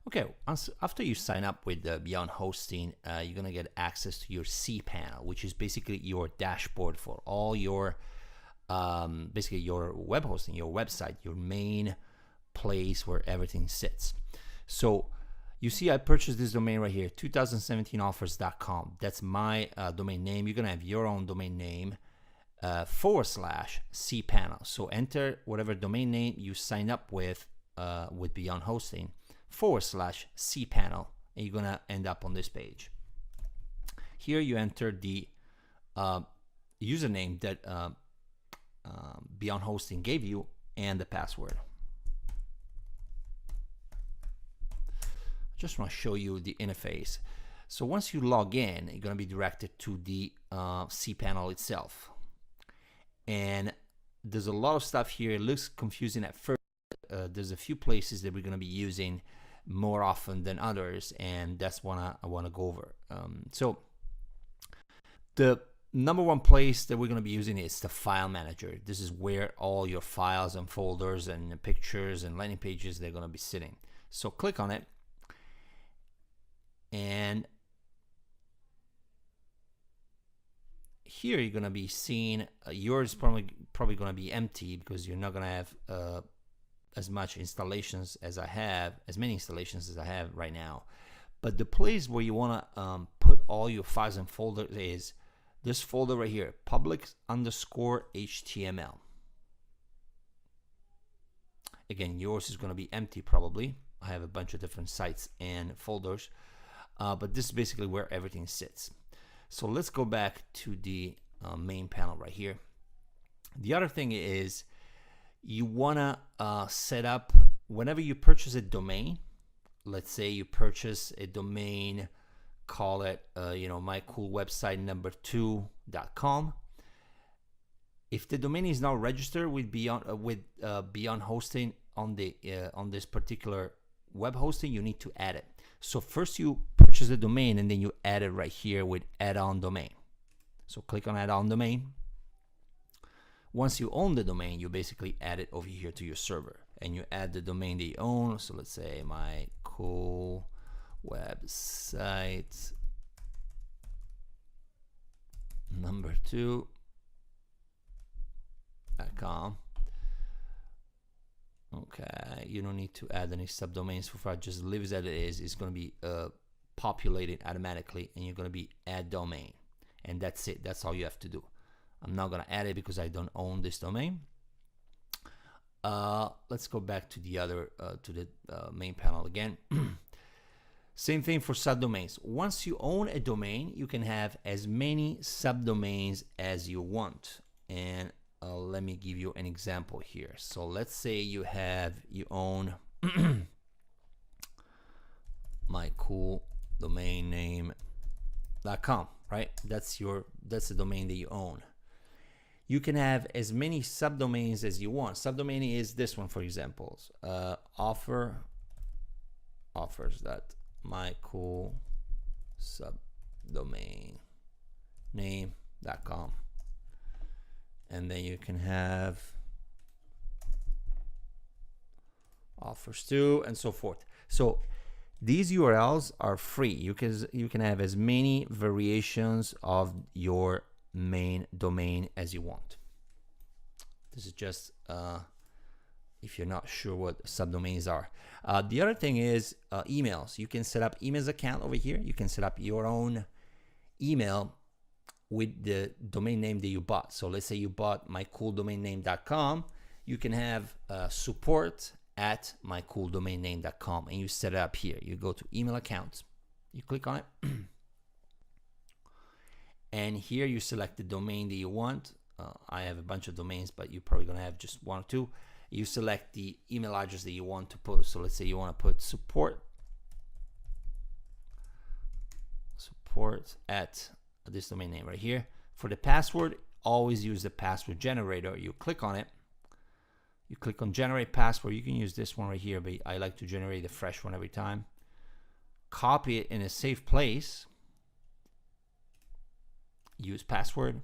Okay, after you sign up with Beyond Hosting, you're gonna get access to your CPanel, which is basically your dashboard for all your basically your web hosting, your website, your main place where everything sits. So you see I purchased this domain right here, 2017offers.com. That's my domain name. You're gonna have your own domain name / CPanel. So enter whatever domain name you sign up with Beyond Hosting / CPanel, and you're gonna end up on this page. Here you enter the username that Beyond Hosting gave you and the password. Just want to show you the interface. So once you log in, you're going to be directed to the CPanel itself. And there's a lot of stuff here. It looks confusing at first. There's a few places that we're going to be using more often than others, and that's what I want to go over. So the number one place that we're going to be using is the file manager. This is where all your files and folders and pictures and landing pages, they're going to be sitting. So click on it, and here you're going to be seeing yours probably going to be empty because you're not going to have as much installations as I have, as many installations as I have right now. But the place where you want to put all your files and folders is this folder right here, public_HTML. Again, yours is going to be empty probably. I have a bunch of different sites and folders, but this is basically where everything sits. So let's go back to the main panel right here. The other thing is you want to set up, whenever you purchase a domain, let's say you purchase a domain, call it mycoolwebsite2.com. If the domain is not registered with Beyond Hosting on this particular web hosting, you need to add it. So first you purchase the domain and then you add it right here with add-on domain. So click on add-on domain. Once you own the domain, you basically add it over here to your server, and you add the domain that you own. So let's say my cool website number 2.com. Okay, you don't need to add any subdomains so far, just leave it as it is. It's going to be populated automatically, and you're going to be add domain, and that's it. That's all you have to do. I'm not going to add it because I don't own this domain. Let's go back to the other to the main panel again. Same thing for subdomains. Once you own a domain, you can have as many subdomains as you want. And let me give you an example here. So let's say you own mycooldomainname.com, right? That's the domain that you own. You can have as many subdomains as you want. Subdomain is this one, for example, offers that mycooldomainname.com, and then you can have offers too, and so forth. So these URLs are free. You can have as many variations of your main domain as you want. This is just if you're not sure what subdomains are. The other thing is emails. You can set up emails account over here. You can set up your own email with the domain name that you bought. So let's say you bought mycooldomainname.com. You can have support@mycooldomainname.com, and you set it up here. You go to email accounts, you click on it, and here you select the domain that you want. I have a bunch of domains, but you're probably gonna have just one or two. You select the email address that you want to put. So let's say you want to put support at this domain name right here. For the password, always use the password generator. You click on it. You click on generate password. You can use this one right here, but I like to generate a fresh one every time. Copy it in a safe place. Use password.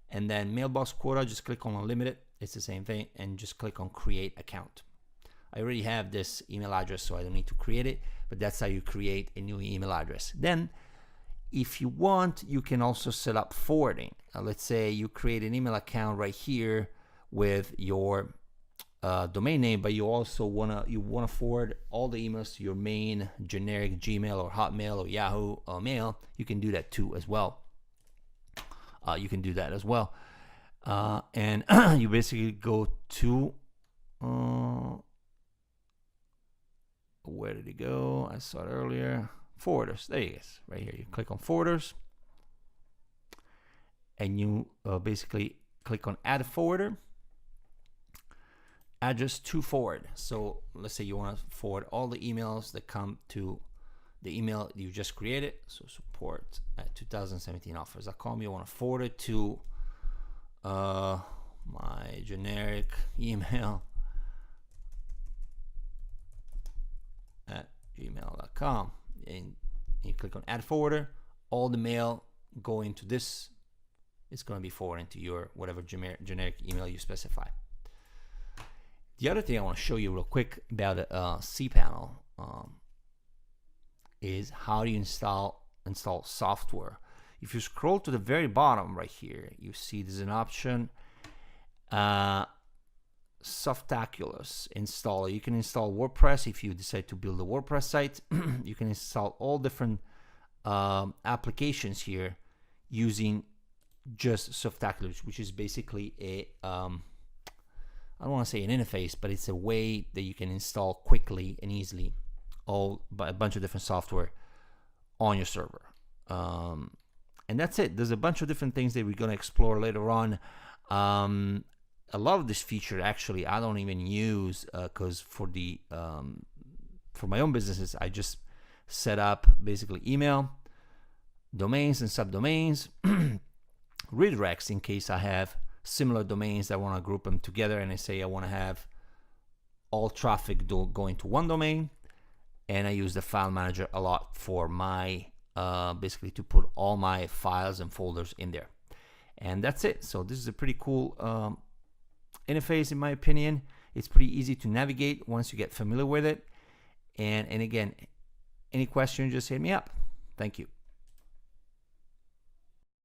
And then mailbox quota, just click on unlimited. It's the same thing, and just click on create account. I already have this email address, so I don't need to create it, but that's how you create a new email address. Then if you want, you can also set up forwarding. Let's say you create an email account right here with your domain name, but you also wanna forward all the emails to your main generic Gmail or Hotmail or Yahoo mail. You can do that too as well. And you basically go to where did it go? I saw it earlier. Forwarders. There it is, right here. You click on forwarders, and you basically click on add forwarder. Address to forward. So let's say you want to forward all the emails that come to the email you just created. So support at 2017offers.com. You want to forward it to my generic email at gmail.com, and you click on add forwarder. All the mail going to this is going to be forwarded to your whatever generic email you specify. The other thing I want to show you real quick about CPanel is how do you install software. If you scroll to the very bottom right here, you see there's an option, Softaculous installer. You can install WordPress if you decide to build a WordPress site. You can install all different applications here using just Softaculous, which is basically a I don't want to say an interface, but it's a way that you can install quickly and easily a bunch of different software on your server. And that's it. There's a bunch of different things that we're going to explore later on. A lot of this feature actually I don't even use because for my own businesses I just set up basically email, domains and subdomains, redirects in case I have similar domains. I want to group them together, and I say I want to have all traffic going to one domain, and I use the file manager a lot for my basically to put all my files and folders in there. And that's it. So this is a pretty cool interface in my opinion. It's pretty easy to navigate once you get familiar with it. And again, any questions, just hit me up. Thank you.